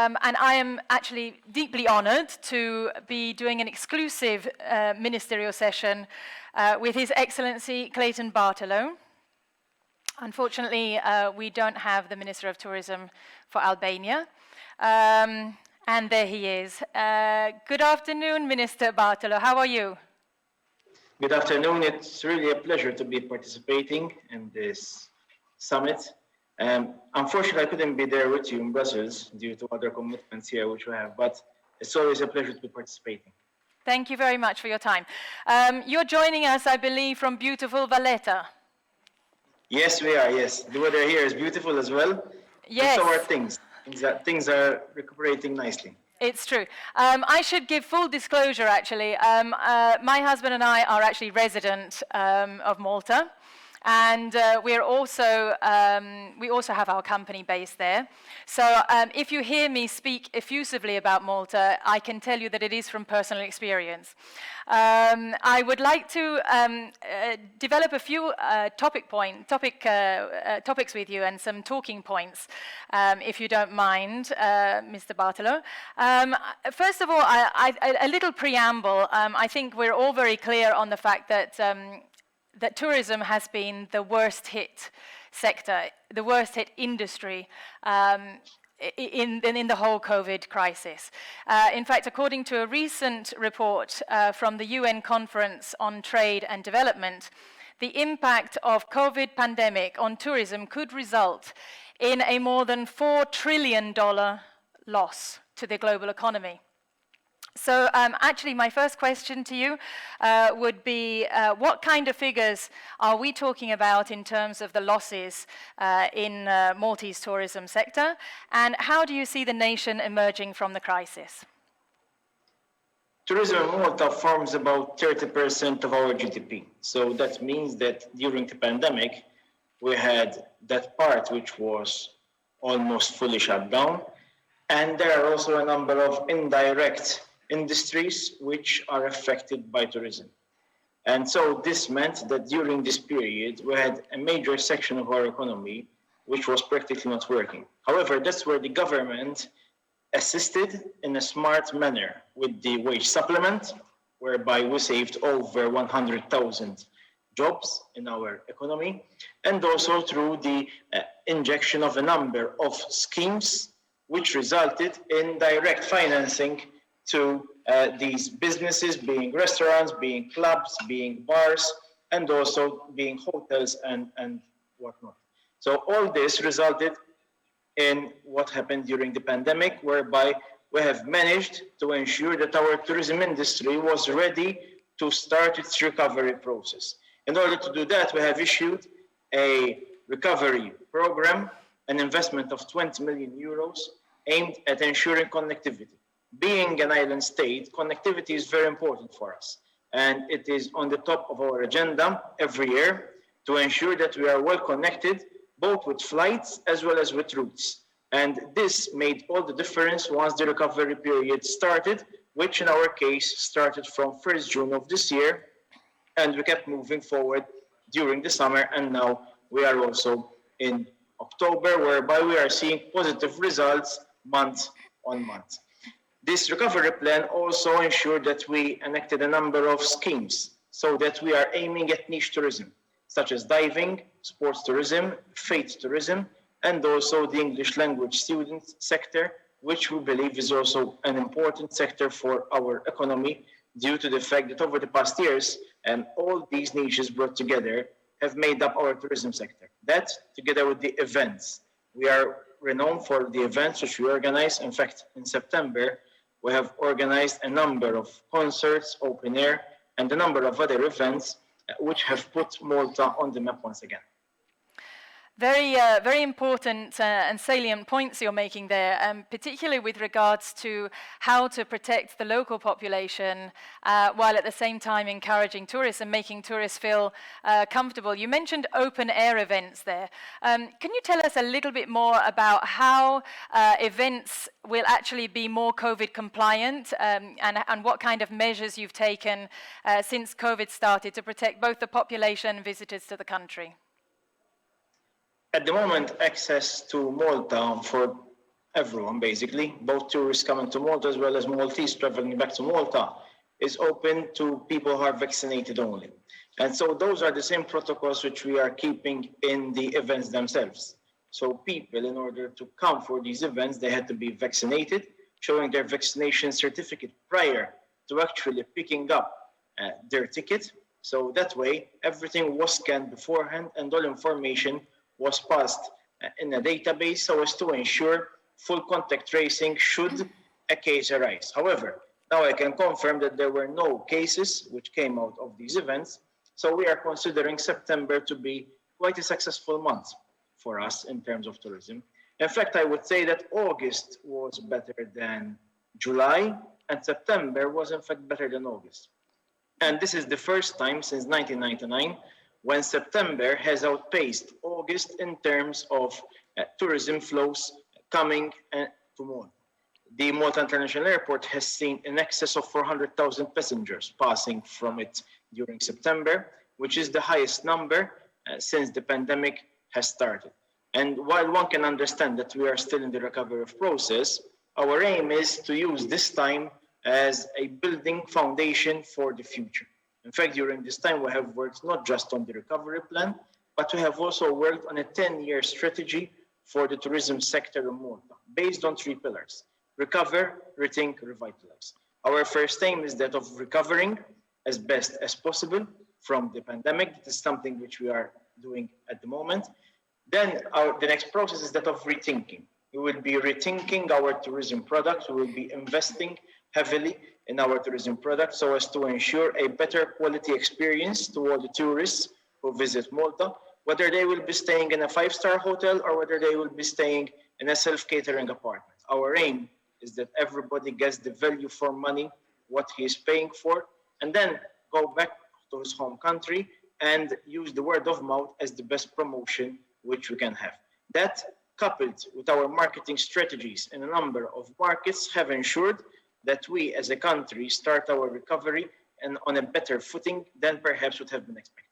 and I am actually deeply honored to be doing an exclusive ministerial session with His Excellency Clayton Bartolo. Unfortunately, we don't have the Minister of Tourism for Albania, and there he is. Good afternoon, Minister Bartolo. How are you? Good afternoon. It's really a pleasure to be participating in this summit. Unfortunately, I couldn't be there with you in Brussels due to other commitments here which we have, but it's always a pleasure to be participating. Thank you very much for your time. You're joining us, I believe, from beautiful Valletta. Yes, we are, yes. The weather here is beautiful as well. Yes. And so are things. Things are recuperating nicely. It's true. I should give full disclosure, actually. My husband and I are actually resident of Malta, and we also have our company based there. So if you hear me speak effusively about Malta, I can tell you that it is from personal experience. I would like to develop a few topics with you and some talking points, if you don't mind, Mr. Bartolo. First of all, a little preamble. I think we're all very clear on the fact that that tourism has been the worst hit sector, the worst hit industry in the whole COVID crisis. In fact, according to a recent report from the UN Conference on Trade and Development, the impact of COVID pandemic on tourism could result in a more than $4 trillion loss to the global economy. So actually, my first question to you would be, what kind of figures are we talking about in terms of the losses in Maltese tourism sector, and how do you see the nation emerging from the crisis? Tourism in Malta forms about 30% of our GDP. So that means that during the pandemic, we had that part which was almost fully shut down, and there are also a number of indirect industries which are affected by tourism. And so this meant that during this period, we had a major section of our economy which was practically not working. However, that's where the government assisted in a smart manner with the wage supplement, whereby we saved over 100,000 jobs in our economy, and also through the injection of a number of schemes which resulted in direct financing to these businesses, being restaurants, being clubs, being bars, and also being hotels and whatnot. So all this resulted in what happened during the pandemic, whereby we have managed to ensure that our tourism industry was ready to start its recovery process. In order to do that, we have issued a recovery program, an investment of 20 million euros aimed at ensuring connectivity. Being an island state, connectivity is very important for us. And it is on the top of our agenda every year to ensure that we are well connected, both with flights as well as with routes. And this made all the difference once the recovery period started, which in our case started from 1st June of this year. And we kept moving forward during the summer. And now we are also in October, whereby we are seeing positive results month on month. This recovery plan also ensured that we enacted a number of schemes so that we are aiming at niche tourism, such as diving, sports tourism, faith tourism, and also the English language student sector, which we believe is also an important sector for our economy due to the fact that over the past years, all these niches brought together have made up our tourism sector. That, together with the events, we are renowned for the events which we organize. In fact, in September, we have organized a number of concerts, open air, and a number of other events which have put Malta on the map once again. Very important and salient points you're making there, particularly with regards to how to protect the local population while at the same time encouraging tourists and making tourists feel comfortable. You mentioned open air events there. Can you tell us a little bit more about how events will actually be more COVID compliant and what kind of measures you've taken since COVID started to protect both the population and visitors to the country? At the moment, access to Malta for everyone basically, both tourists coming to Malta as well as Maltese traveling back to Malta, is open to people who are vaccinated only. And so those are the same protocols which we are keeping in the events themselves. So people, in order to come for these events, they had to be vaccinated, showing their vaccination certificate prior to actually picking up their ticket. So that way, everything was scanned beforehand and all information was passed in a database so as to ensure full contact tracing should a case arise. However, now I can confirm that there were no cases which came out of these events. So we are considering September to be quite a successful month for us in terms of tourism. In fact, I would say that August was better than July and September was in fact better than August. And this is the first time since 1999 when September has outpaced August in terms of tourism flows coming to Malta. The Malta International Airport has seen in excess of 400,000 passengers passing from it during September, which is the highest number since the pandemic has started. And while one can understand that we are still in the recovery process, our aim is to use this time as a building foundation for the future. In fact, during this time, we have worked not just on the recovery plan, but we have also worked on a 10-year strategy for the tourism sector in Malta, based on 3 pillars: recover, rethink, revitalize. Our first aim is that of recovering as best as possible from the pandemic. This is something which we are doing at the moment. Then the next process is that of rethinking. We will be rethinking our tourism products. We will be investing heavily in our tourism products so as to ensure a better quality experience to all the tourists who visit Malta, whether they will be staying in a 5-star hotel or whether they will be staying in a self-catering apartment. Our aim is that everybody gets the value for money, what he is paying for, and then go back to his home country and use the word of mouth as the best promotion which we can have. That, coupled with our marketing strategies in a number of markets, have ensured that we as a country start our recovery and on a better footing than perhaps would have been expected.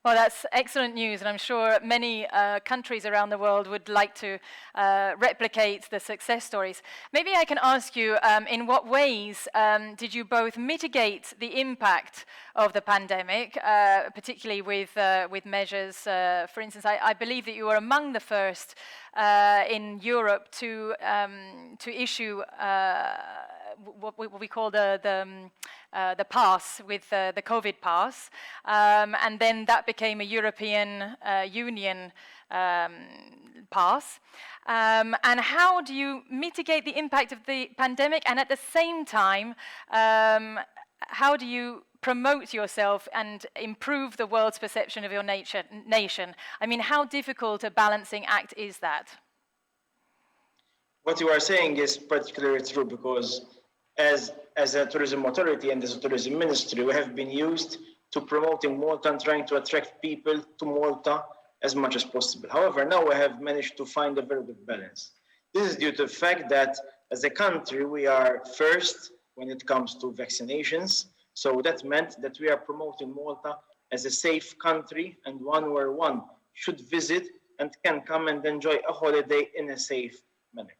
Well, that's excellent news, and I'm sure many countries around the world would like to replicate the success stories. Maybe I can ask you, in what ways did you both mitigate the impact of the pandemic, particularly with measures? For instance, I believe that you were among the first in Europe to issue what we call the pass with the COVID pass, and then that became a European Union pass. And how do you mitigate the impact of the pandemic, and at the same time, how do you promote yourself and improve the world's perception of your nation? I mean, how difficult a balancing act is that? What you are saying is particularly true because as a tourism authority and as a tourism ministry, we have been used to promoting Malta and trying to attract people to Malta as much as possible. However, now we have managed to find a very good balance. This is due to the fact that as a country, we are first when it comes to vaccinations. So that meant that we are promoting Malta as a safe country and one where one should visit and can come and enjoy a holiday in a safe manner.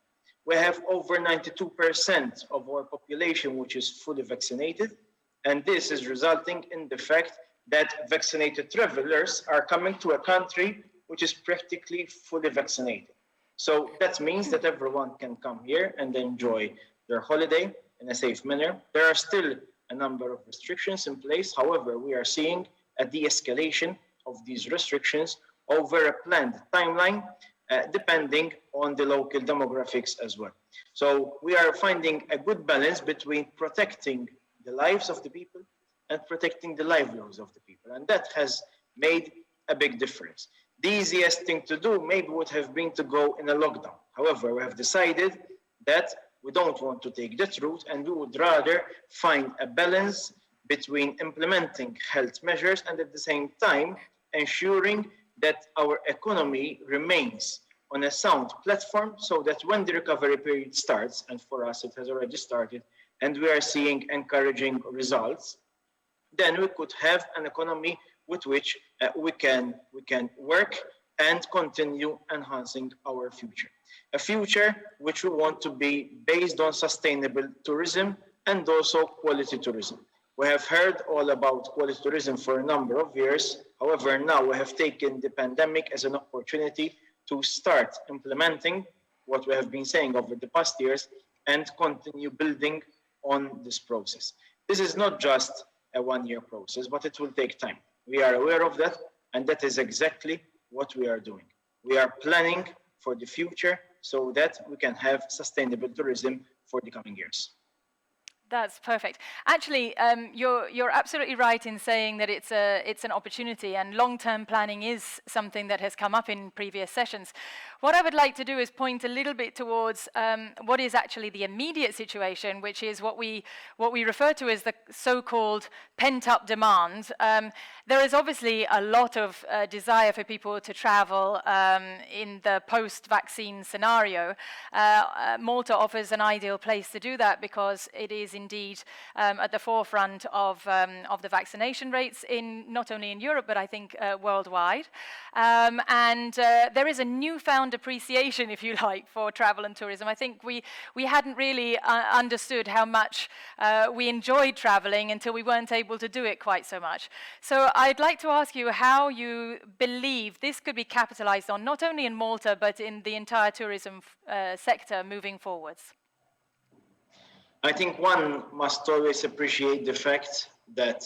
We have over 92% of our population which is fully vaccinated, and this is resulting in the fact that vaccinated travelers are coming to a country which is practically fully vaccinated. So that means that everyone can come here and enjoy their holiday in a safe manner. There are still a number of restrictions in place. However, we are seeing a de-escalation of these restrictions over a planned timeline, depending on the local demographics as well. So we are finding a good balance between protecting the lives of the people and protecting the livelihoods of the people. And that has made a big difference. The easiest thing to do maybe would have been to go in a lockdown. However, we have decided that we don't want to take that route and we would rather find a balance between implementing health measures and at the same time ensuring that our economy remains on a sound platform so that when the recovery period starts, and for us it has already started, and we are seeing encouraging results, then we could have an economy with which we can work and continue enhancing our future. A future which we want to be based on sustainable tourism and also quality tourism. We have heard all about quality tourism for a number of years. However, now we have taken the pandemic as an opportunity to start implementing what we have been saying over the past years and continue building on this process. This is not just a one-year process, but it will take time. We are aware of that, and that is exactly what we are doing. We are planning for the future so that we can have sustainable tourism for the coming years. That's perfect. Actually, you're absolutely right in saying that it's an opportunity, and long-term planning is something that has come up in previous sessions. What I would like to do is point a little bit towards what is actually the immediate situation, which is what we refer to as the so-called pent-up demand. There is obviously a lot of desire for people to travel in the post-vaccine scenario. Malta offers an ideal place to do that because it is indeed at the forefront of the vaccination rates not only in Europe, but I think worldwide. And there is a newfound appreciation, if you like, for travel and tourism. I think we hadn't really understood how much we enjoyed traveling until we weren't able to do it quite so much. So I'd like to ask you how you believe this could be capitalized on, not only in Malta, but in the entire tourism sector moving forwards. I think one must always appreciate the fact that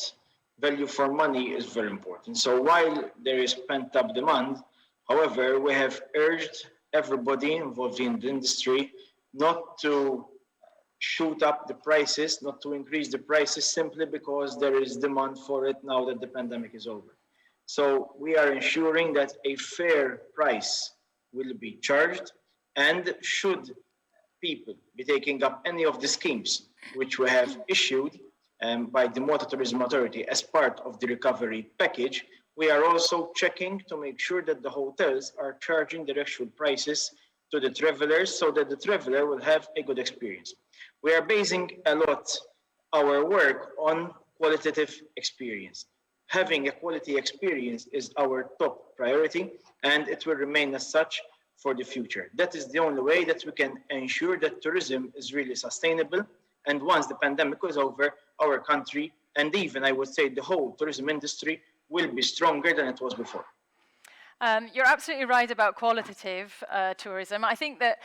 value for money is very important. So while there is pent-up demand, however, we have urged everybody involved in the industry not to shoot up the prices, not to increase the prices simply because there is demand for it now that the pandemic is over. So we are ensuring that a fair price will be charged, and should people be taking up any of the schemes which we have issued by the Malta Tourism Authority as part of the recovery package, we are also checking to make sure that the hotels are charging the actual prices to the travelers so that the traveler will have a good experience. We are basing a lot our work on qualitative experience. Having a quality experience is our top priority, and it will remain as such for the future. That is the only way that we can ensure that tourism is really sustainable. And once the pandemic is over, our country, and even I would say the whole tourism industry, will be stronger than it was before. You're absolutely right about qualitative tourism. I think that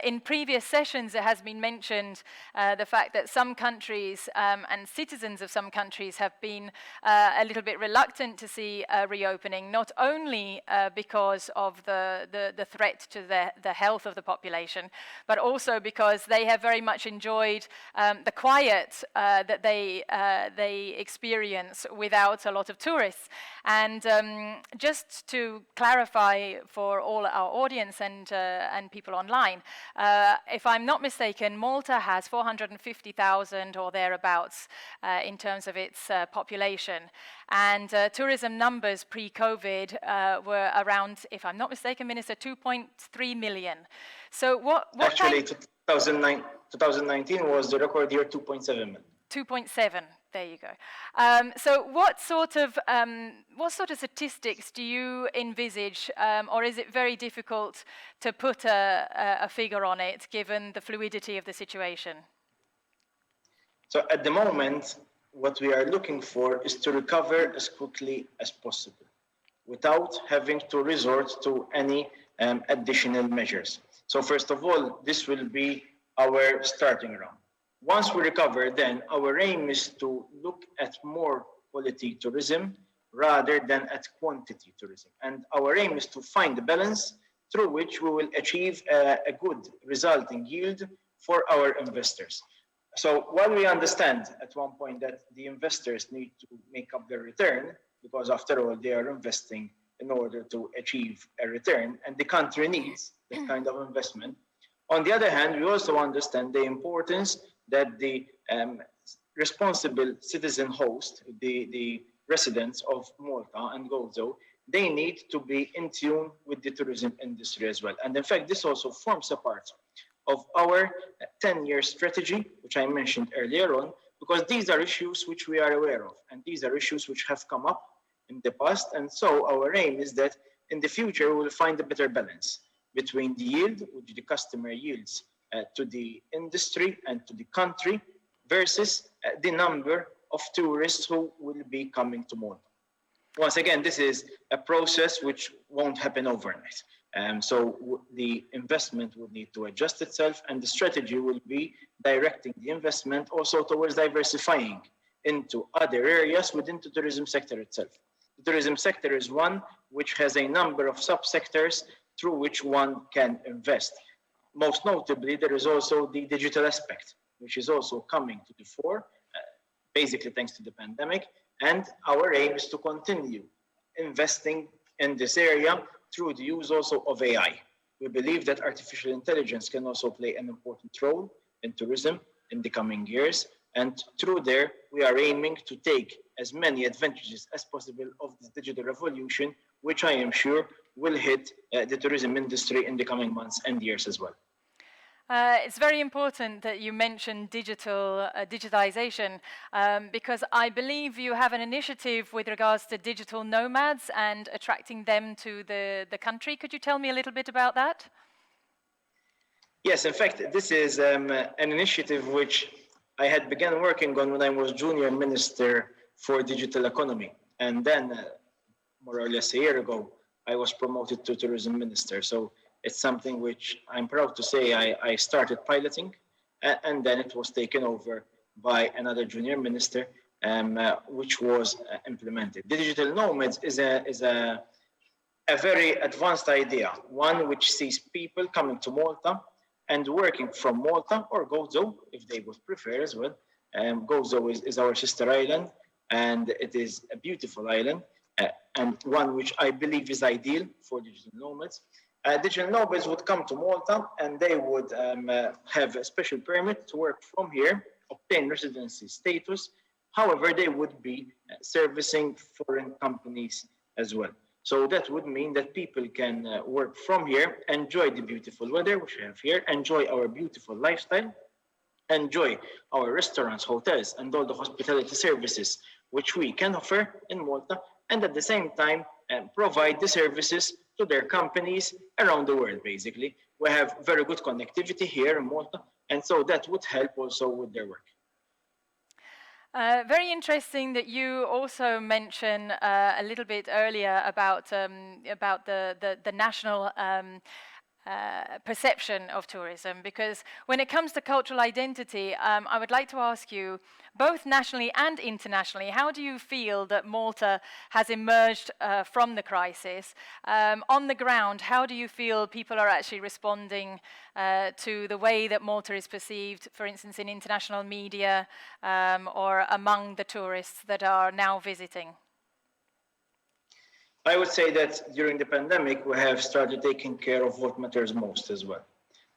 in previous sessions it has been mentioned the fact that some countries and citizens of some countries have been a little bit reluctant to see a reopening, not only because of the threat to the health of the population, but also because they have very much enjoyed the quiet that they experience without a lot of tourists. And just to clarify for all our audience and people online, if I'm not mistaken, Malta has 450,000 or thereabouts in terms of its population. And tourism numbers pre-COVID were around, if I'm not mistaken, Minister, 2.3 million. So what Actually, 2019 was the record year, 2.7 million. 2.7. There you go. So what sort of statistics do you envisage, or is it very difficult to put a figure on it, given the fluidity of the situation? So at the moment, what we are looking for is to recover as quickly as possible, without having to resort to any additional measures. So first of all, this will be our starting round. Once we recover, then our aim is to look at more quality tourism rather than at quantity tourism. And our aim is to find a balance through which we will achieve a good resulting yield for our investors. So while we understand at one point that the investors need to make up their return, because after all, they are investing in order to achieve a return, and the country needs that kind of investment. On the other hand, we also understand the importance that the responsible citizen host, the residents of Malta and Gozo, they need to be in tune with the tourism industry as well. And in fact, this also forms a part of our 10-year strategy, which I mentioned earlier on, because these are issues which we are aware of, and these are issues which have come up in the past. And so our aim is that in the future, we will find a better balance between the yield, which the customer yields to the industry and to the country, versus the number of tourists who will be coming to Malta. Once again, this is a process which won't happen overnight. So the investment will need to adjust itself, and the strategy will be directing the investment also towards diversifying into other areas within the tourism sector itself. The tourism sector is one which has a number of subsectors through which one can invest. Most notably, there is also the digital aspect, which is also coming to the fore, basically thanks to the pandemic. And our aim is to continue investing in this area through the use also of AI. We believe that artificial intelligence can also play an important role in tourism in the coming years. And through there, we are aiming to take as many advantages as possible of this digital revolution, which I am sure will hit the tourism industry in the coming months and years as well. It's very important that you mentioned digitization, because I believe you have an initiative with regards to digital nomads and attracting them to the country. Could you tell me a little bit about that? Yes, in fact, this is an initiative which I had begun working on when I was junior minister for digital economy. And then, more or less a year ago, I was promoted to tourism minister. So it's something which I'm proud to say I started piloting, and then it was taken over by another junior minister, which was implemented. Digital nomads is a very advanced idea, one which sees people coming to Malta and working from Malta or Gozo, if they would prefer as well. Gozo is our sister island, and it is a beautiful island, and one which I believe is ideal for digital nomads. Digital nomads would come to Malta, and they would have a special permit to work from here, obtain residency status. However, they would be servicing foreign companies as well. So that would mean that people can work from here, enjoy the beautiful weather which we have here, enjoy our beautiful lifestyle, enjoy our restaurants, hotels, and all the hospitality services which we can offer in Malta, and at the same time provide the services to their companies around the world, basically. We have very good connectivity here in Malta, and so that would help also with their work. Very interesting that you also mentioned a little bit earlier about the national perception of tourism, because when it comes to cultural identity, I would like to ask you, both nationally and internationally, how do you feel that Malta has emerged from the crisis? On the ground, how do you feel people are actually responding to the way that Malta is perceived, for instance, in international media or among the tourists that are now visiting? I would say that during the pandemic, we have started taking care of what matters most as well.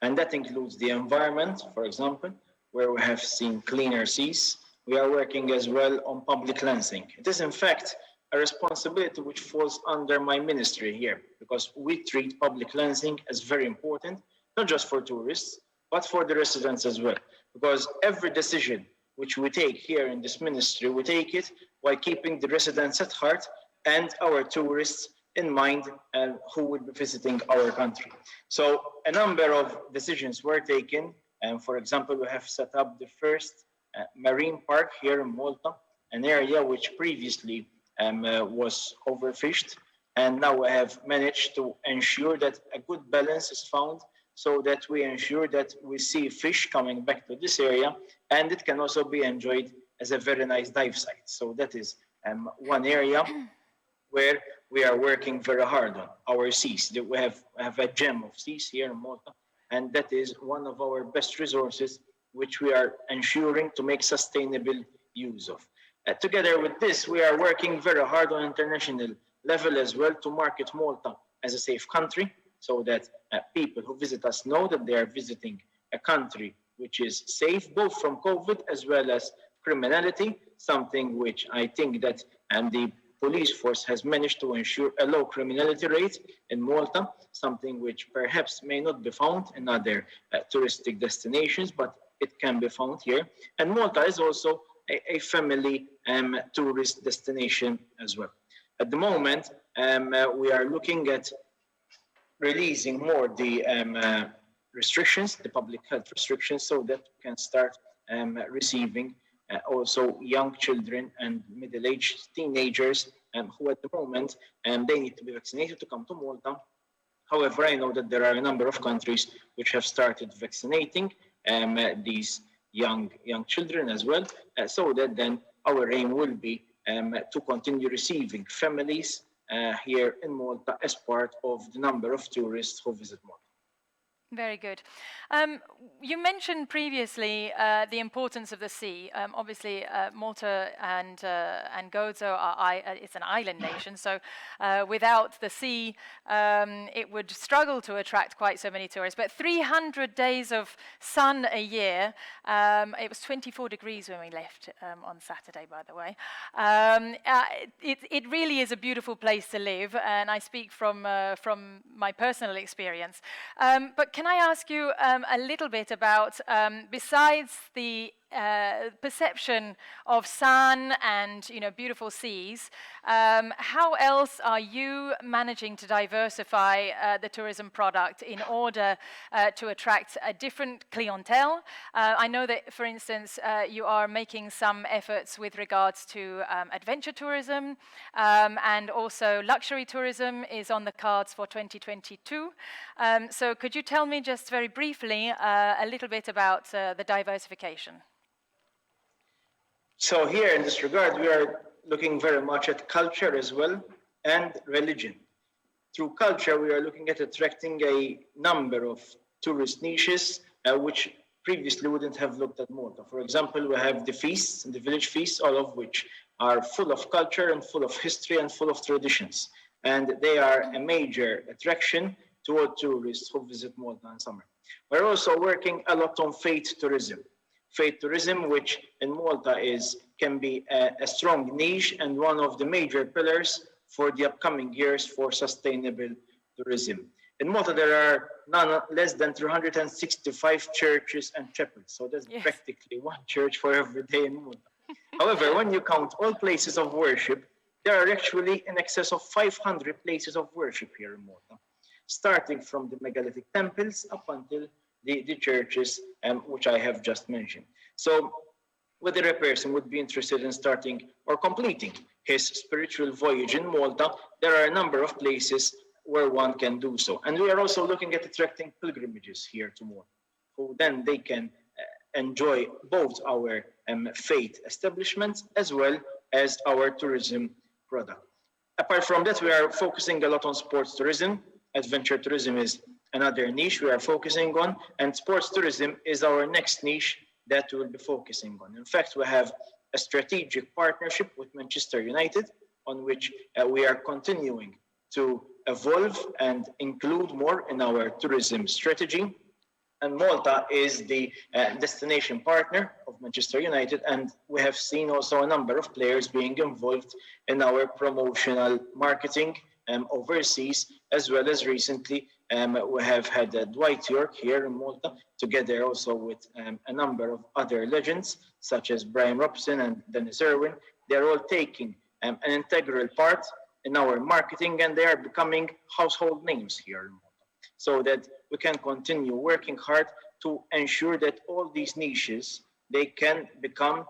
And that includes the environment, for example, where we have seen cleaner seas. We are working as well on public cleansing. It is, in fact, a responsibility which falls under my ministry here, because we treat public cleansing as very important, not just for tourists, but for the residents as well. Because every decision which we take here in this ministry, we take it while keeping the residents at heart and our tourists in mind, who will be visiting our country. So a number of decisions were taken. For example, we have set up the first marine park here in Malta, an area which previously was overfished. And now we have managed to ensure that a good balance is found, so that we ensure that we see fish coming back to this area, and it can also be enjoyed as a very nice dive site. So that is one area where we are working very hard on our seas. We have a gem of seas here in Malta, and that is one of our best resources, which we are ensuring to make sustainable use of. Together with this, we are working very hard on international level as well to market Malta as a safe country, so that people who visit us know that they are visiting a country which is safe, both from COVID as well as criminality, something which I think that the police force has managed to ensure a low criminality rate in Malta, something which perhaps may not be found in other touristic destinations, but it can be found here. And Malta is also a family tourist destination as well. At the moment, we are looking at releasing more the restrictions, the public health restrictions, so that we can start receiving also young children and middle-aged teenagers who at the moment they need to be vaccinated to come to Malta. However, I know that there are a number of countries which have started vaccinating these young children as well, so that then our aim will be to continue receiving families here in Malta as part of the number of tourists who visit Malta. Very good. You mentioned previously the importance of the sea. Obviously, Malta and Gozo it's an island nation, so without the sea, it would struggle to attract quite so many tourists. But 300 days of sun a year, it was 24 degrees when we left on Saturday, by the way. It really is a beautiful place to live, and I speak from my personal experience. But can I ask you a little bit about, besides the perception of sun and beautiful seas, how else are you managing to diversify the tourism product in order to attract a different clientele? I know that, for instance, you are making some efforts with regards to adventure tourism, and also luxury tourism is on the cards for 2022. So could you tell me just very briefly a little bit about the diversification? So here in this regard, we are looking very much at culture as well and religion. Through culture, we are looking at attracting a number of tourist niches which previously wouldn't have looked at Malta. For example, we have the feasts, the village feasts, all of which are full of culture and full of history and full of traditions. And they are a major attraction to all tourists who visit Malta in summer. We're also working a lot on faith tourism. Faith tourism, which in Malta can be a strong niche and one of the major pillars for the upcoming years for sustainable tourism. In Malta, there are none less than 365 churches and chapels. So that's practically one church for every day in Malta. However, when you count all places of worship, there are actually in excess of 500 places of worship here in Malta, starting from the megalithic temples up until the churches which I have just mentioned. So whether a person would be interested in starting or completing his spiritual voyage in Malta, there are a number of places where one can do so. And we are also looking at attracting pilgrimages here to Malta, who then they can enjoy both our faith establishments as well as our tourism product. Apart from that, we are focusing a lot on sports tourism. Adventure tourism is another niche we are focusing on, and sports tourism is our next niche that we'll be focusing on. In fact, we have a strategic partnership with Manchester United on which we are continuing to evolve and include more in our tourism strategy. And Malta is the destination partner of Manchester United, and we have seen also a number of players being involved in our promotional marketing overseas, as well as recently we have had Dwight York here in Malta, together also with a number of other legends, such as Brian Robson and Dennis Irwin. They're all taking an integral part in our marketing, and they are becoming household names here in Malta, so that we can continue working hard to ensure that all these niches, they can become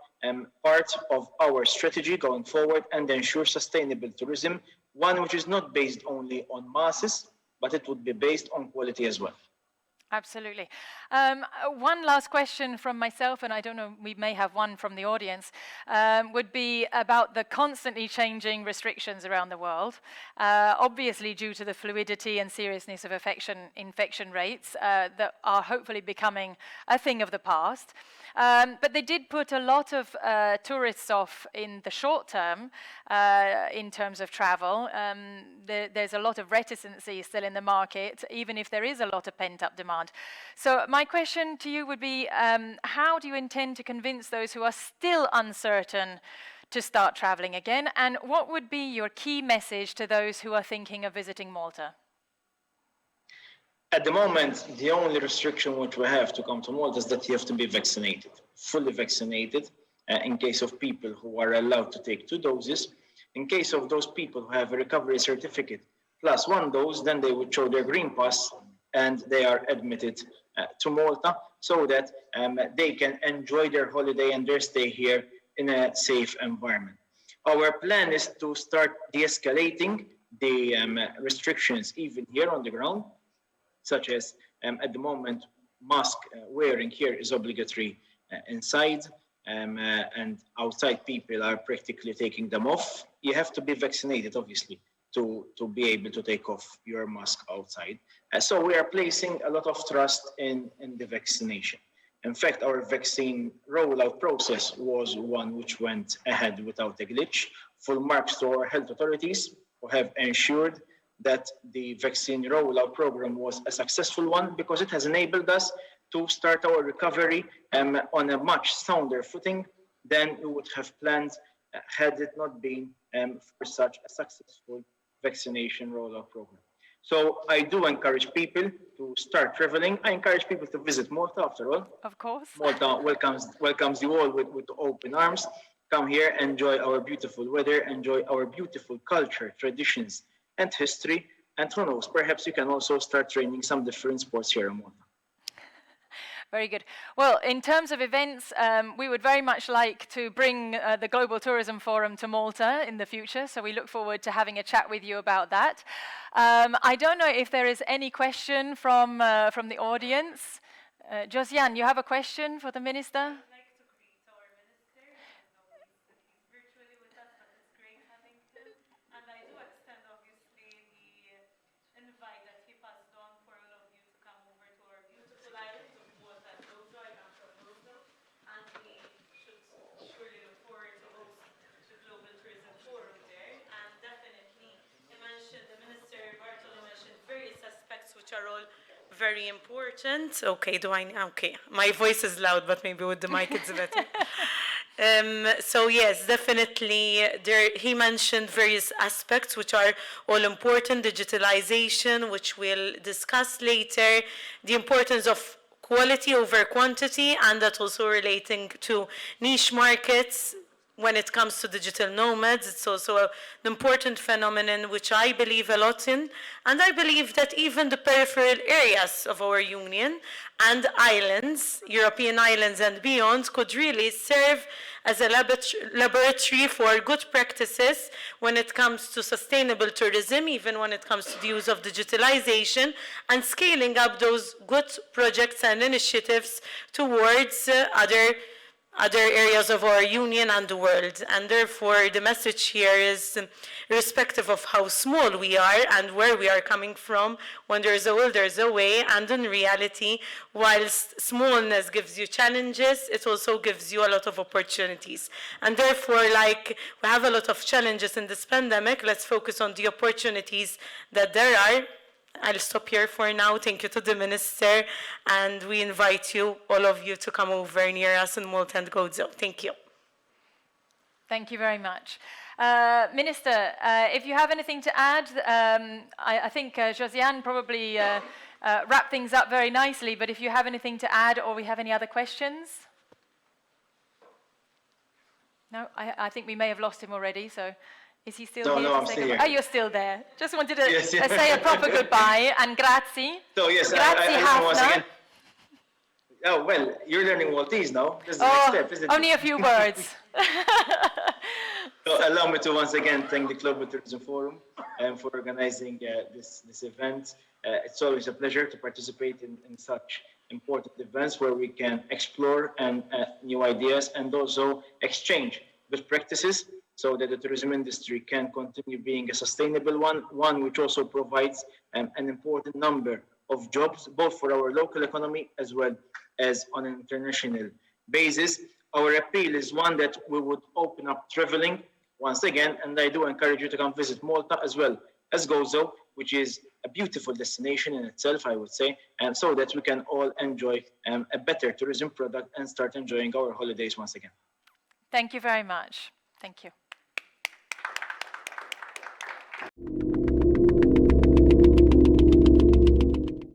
part of our strategy going forward and ensure sustainable tourism, one which is not based only on masses, but it would be based on quality as well. Absolutely. One last question from myself, and I don't know, we may have one from the audience, would be about the constantly changing restrictions around the world, obviously due to the fluidity and seriousness of infection rates that are hopefully becoming a thing of the past. But they did put a lot of tourists off in the short term in terms of travel. There's a lot of reticency still in the market, even if there is a lot of pent-up demand. So my question to you would be, how do you intend to convince those who are still uncertain to start traveling again? And what would be your key message to those who are thinking of visiting Malta? At the moment, the only restriction which we have to come to Malta is that you have to be vaccinated, fully vaccinated, in case of people who are allowed to take 2 doses. In case of those people who have a recovery certificate plus one dose, then they would show their green pass and they are admitted to Malta so that they can enjoy their holiday and their stay here in a safe environment. Our plan is to start de-escalating the restrictions even here on the ground, such as at the moment, mask wearing here is obligatory inside, and outside people are practically taking them off. You have to be vaccinated, obviously, to be able to take off your mask outside. So we are placing a lot of trust in the vaccination. In fact, our vaccine rollout process was one which went ahead without a glitch. Full marks to our health authorities who have ensured that the vaccine rollout program was a successful one because it has enabled us to start our recovery on a much sounder footing than we would have planned had it not been for such a successful vaccination rollout program. So I do encourage people to start traveling. I encourage people to visit Malta, after all. Of course. Malta welcomes you all with open arms. Come here, enjoy our beautiful weather, enjoy our beautiful culture, traditions, and history. And who knows, perhaps you can also start training some different sports here in Malta. Very good. Well, in terms of events, we would very much like to bring the Global Tourism Forum to Malta in the future, so we look forward to having a chat with you about that. I don't know if there is any question from the audience. Josiane, you have a question for the Minister? Which are all very important. Okay, okay, my voice is loud, but maybe with the mic it's better. So yes, definitely, he mentioned various aspects which are all important, digitalization, which we'll discuss later, the importance of quality over quantity, and that also relating to niche markets. When it comes to digital nomads, it's also an important phenomenon which I believe a lot in. And I believe that even the peripheral areas of our union and islands, European islands and beyond, could really serve as a laboratory for good practices when it comes to sustainable tourism, even when it comes to the use of digitalization and scaling up those good projects and initiatives towards other areas of our union and the world. And therefore, the message here is, irrespective of how small we are and where we are coming from, when there's a will, there's a way. And in reality, whilst smallness gives you challenges, it also gives you a lot of opportunities. And therefore, like we have a lot of challenges in this pandemic, let's focus on the opportunities that there are. I'll stop here for now. Thank you to the Minister, and we invite you, all of you, to come over near us in Malta and Gozo. Thank you. Thank you very much. Minister, if you have anything to add, I think Josiane probably wrapped things up very nicely, but if you have anything to add or we have any other questions? No, I think we may have lost him already, so... Is he still here? No, I'm still here. Oh, you're still there. Just wanted to say a proper goodbye and grazie. So yes, grazie, I once again. Oh well, you're learning Maltese now. This is the next step, isn't it? Only a few words. So allow me to once again thank the Global Tourism Forum for organizing this event. It's always a pleasure to participate in such important events where we can explore and new ideas and also exchange good practices, so that the tourism industry can continue being a sustainable one which also provides an important number of jobs, both for our local economy as well as on an international basis. Our appeal is one that we would open up traveling once again, and I do encourage you to come visit Malta as well as Gozo, which is a beautiful destination in itself, I would say, and so that we can all enjoy a better tourism product and start enjoying our holidays once again. Thank you very much. Thank you.